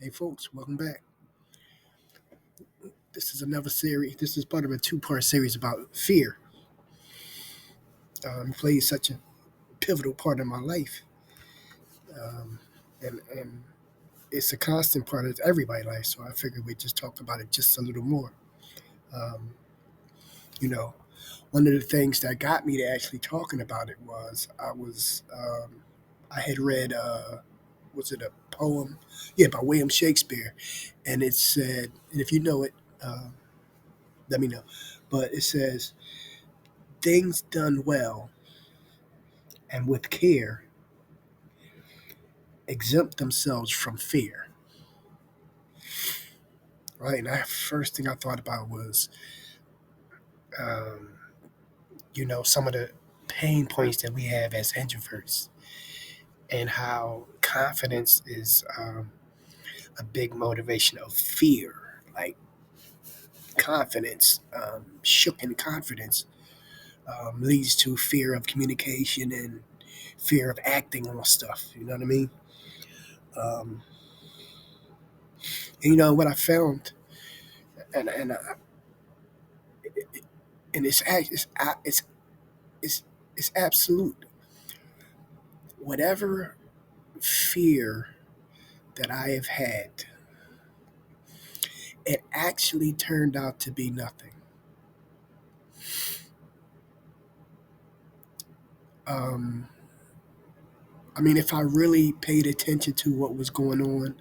Hey folks, welcome back. This is another series. This is part of a two-part series about fear. It plays such a pivotal part in my life, um, and it's a constant part of everybody's life. So I figured we'd just talk about it just a little more. Um, you know, One of the things that got me to actually talking about it was I had read was it a poem? Yeah, by William Shakespeare, and it said, and if you know it, uh, let me know. But it says things done well and with care exempt themselves from fear, right? And that first thing I thought about was, um, some of the pain points that we have as introverts and how confidence is a big motivation of fear. Like confidence, shook in confidence, leads to fear of communication and fear of acting on stuff. You know what I mean? Um, and what I found, and and uh, and it's it's absolute. Whatever fear that I have had, it actually turned out to be nothing. Um, I mean, if I really paid attention to what was going on,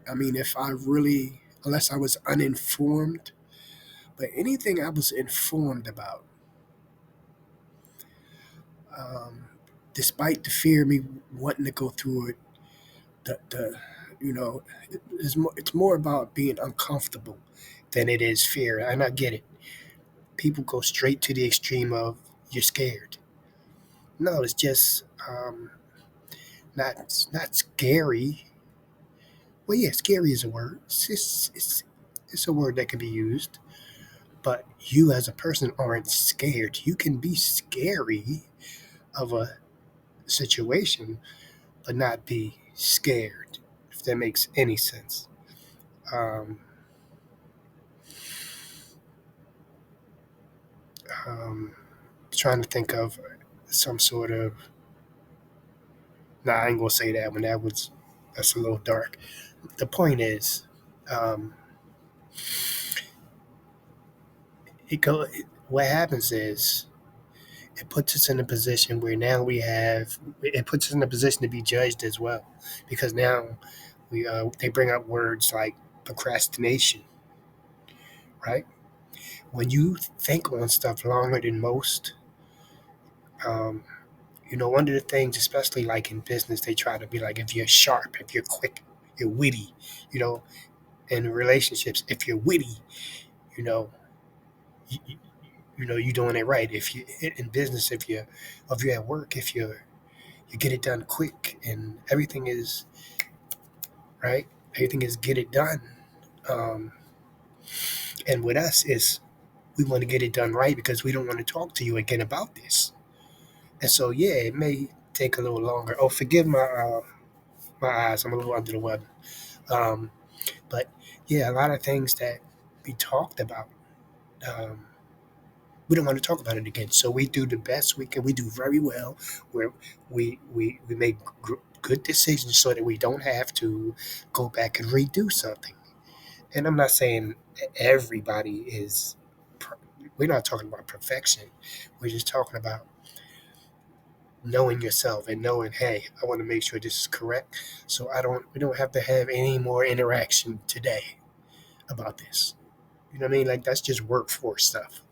I mean, if I really, unless I was uninformed, but anything I was informed about, um, despite the fear of me wanting to go through it, the you know, it's more about being uncomfortable than it is fear. And I get it. People go straight to the extreme of you're scared. No, it's just not scary. Well, yeah, scary is a word. It's a word that can be used, but you as a person aren't scared. You can be scary of a situation, but not be scared, if that makes any sense. Um, um, Trying to think of some sort of. Nah, I ain't gonna say that one. That's a little dark. The point is, um, it go. What happens is it puts us in a position where now it puts us in a position to be judged as well, because now they bring up words like procrastination, right? When you think on stuff longer than most, um, one of the things, especially like in business, they try to be like, if you're sharp, if you're quick, you're witty, you know, in relationships, if you're witty, you know, you, you're doing it right. If you in business, if you're at work, if you get it done quick, and everything is right, everything is get it done. Um, and with us is we want to get it done right because we don't want to talk to you again about this. And so yeah, it may take a little longer. Oh, forgive my eyes. I'm a little under the weather. Um, but yeah, a lot of things that we talked about. Um, we don't want to talk about it again. So we do the best we can. We do very well where we make good decisions so that we don't have to go back and redo something. And I'm not saying everybody is, we're not talking about perfection. We're just talking about knowing yourself and knowing, hey, I want to make sure this is correct. So we don't have to have any more interaction today about this. You know what I mean? Like that's just workforce stuff.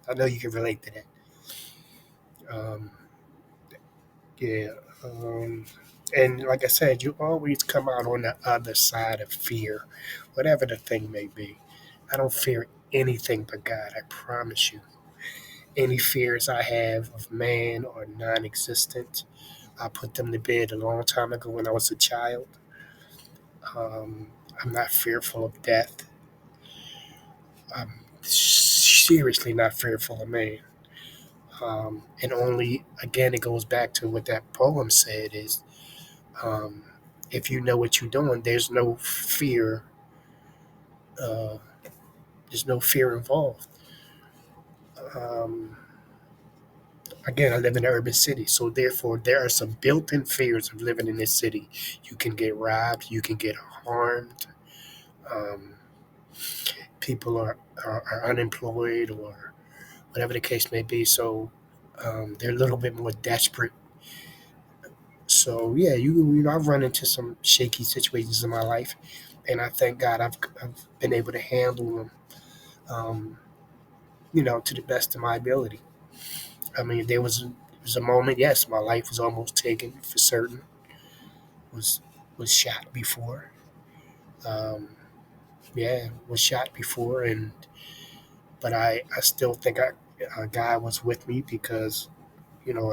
I know you can relate to that. Um, Yeah. Um, and like I said, you always come out on the other side of fear, whatever the thing may be. I don't fear anything but God, I promise you. Any fears I have of man are non existent. I put them to bed a long time ago when I was a child. Um, I'm not fearful of death. I'm seriously not fearful of man. And only, again, it goes back to what that poem said is, um, if you know what you're doing, uh, there's no fear involved. Um, Again, I live in an urban city, so therefore there are some built-in fears of living in this city. You can get robbed, you can get harmed. Um, People are unemployed or whatever the case may be. So they're a little bit more desperate. So yeah, I've run into some shaky situations in my life, and I thank God I've been able to handle them, um, to the best of my ability. I mean, there was a moment, yes, my life was almost taken for certain. Was was shot before. Um, yeah, was shot before, and but I still think God was with me because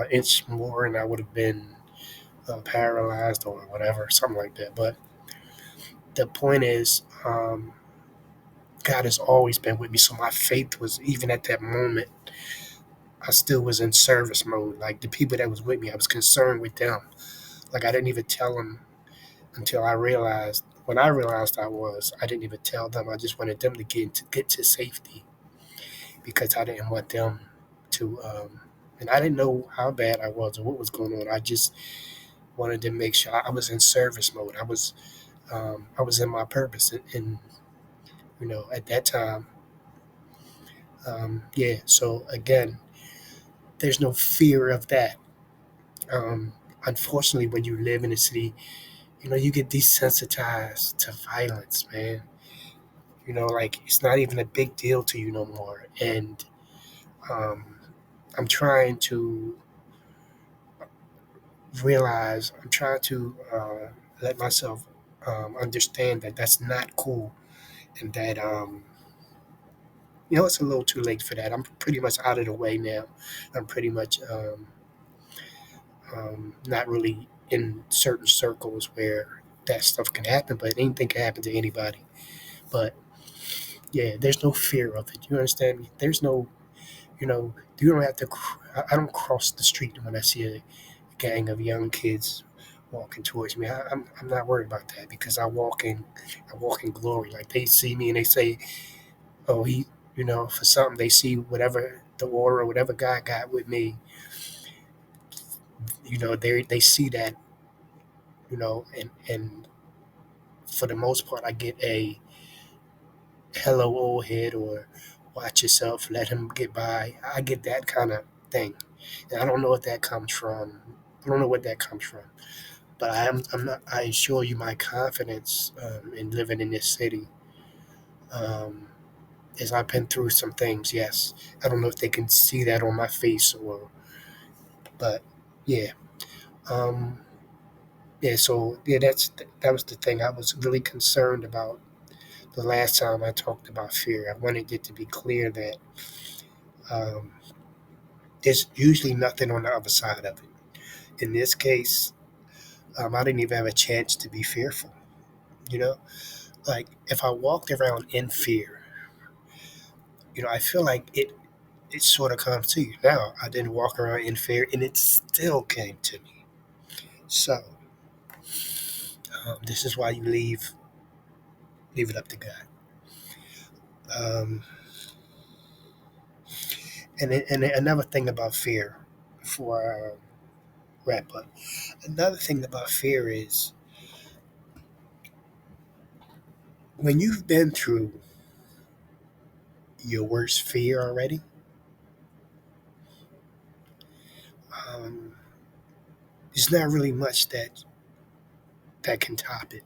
an inch more and I would have been paralyzed or whatever, something like that. But the point is, God has always been with me. So my faith was, even at that moment, I still was in service mode. Like the people that was with me, I was concerned with them. Like I didn't even tell them until I realized. When I realized I didn't even tell them. I just wanted them to get to safety because I didn't want them to. And I didn't know how bad I was or what was going on. I just wanted to make sure I was in service mode. I was in my purpose, and at that time, yeah. So again, there's no fear of that. Um, Unfortunately, when you live in a city, you get desensitized to violence, man. Like it's not even a big deal to you no more. And um, I'm trying to I'm trying to let myself understand that that's not cool, and that it's a little too late for that. I'm pretty much out of the way now. I'm pretty much not really in certain circles where that stuff can happen, but anything can happen to anybody. But yeah, there's no fear of it. You understand me? There's no, you don't have to. I don't cross the street when I see a gang of young kids walking towards me. I'm not worried about that because I walk in glory. Like they see me and they say, "Oh, for something they see whatever the aura, whatever God got with me, they see that, and for the most part, I get a hello old head or watch yourself, let him get by. I get that kind of thing, and I don't know what that comes from. I don't know what that comes from, but I'm not. I assure you, my confidence in living in this city. Um, is I've been through some things. Yes, I don't know if they can see that on my face but yeah. Um, Yeah, so yeah, that was the thing. I was really concerned about the last time I talked about fear. I wanted it to be clear that um, there's usually nothing on the other side of it. In this case, I didn't even have a chance to be fearful. You know, like if I walked around in fear, I feel like it sort of comes to you. Now I didn't walk around in fear, and it still came to me. So this is why you leave it up to God. Um, and another thing about fear, before I wrap up, another thing about fear is when you've been through your worst fear already, um, there's not really much that can top it.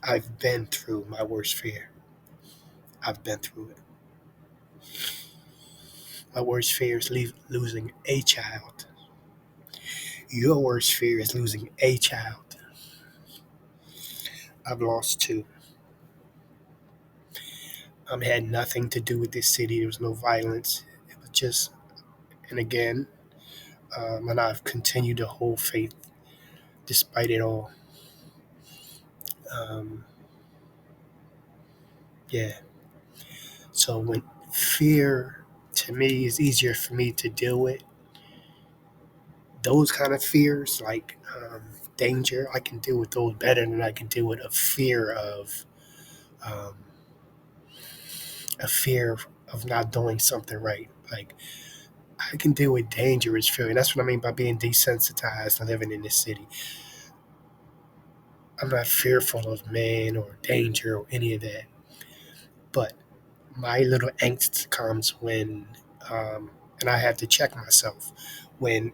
I've been through my worst fear. I've been through it. My worst fear is losing a child. Your worst fear is losing a child. I've lost two. Had nothing to do with this city. There was no violence. It was just, and again, and I've continued to hold faith despite it all. Um, yeah. So when fear to me is easier for me to deal with those kind of fears, like danger, I can deal with those better than I can deal with um, a fear of not doing something right. Like I can deal with dangerous feeling. That's what I mean by being desensitized and living in this city. I'm not fearful of man or danger or any of that. But my little angst comes when, and I have to check myself when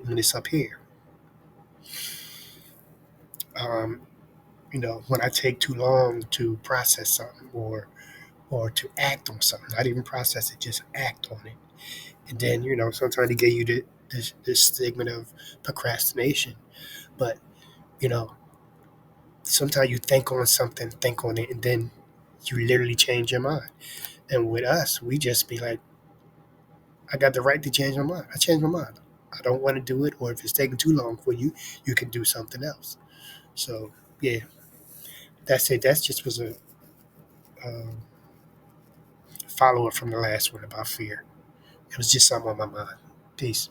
when it's up here. Um, when I take too long to process something or to act on something, not even process it, just act on it. And then sometimes they give you this stigma of procrastination, but you know sometimes you think on it, and then you literally change your mind. And with us, we just be like, I got the right to change my mind. I changed my mind. I don't want to do it, or if it's taking too long for you, you can do something else. So yeah, that's it. That's just was a um, follow up from the last one about fear. It was just something on my mind. Peace.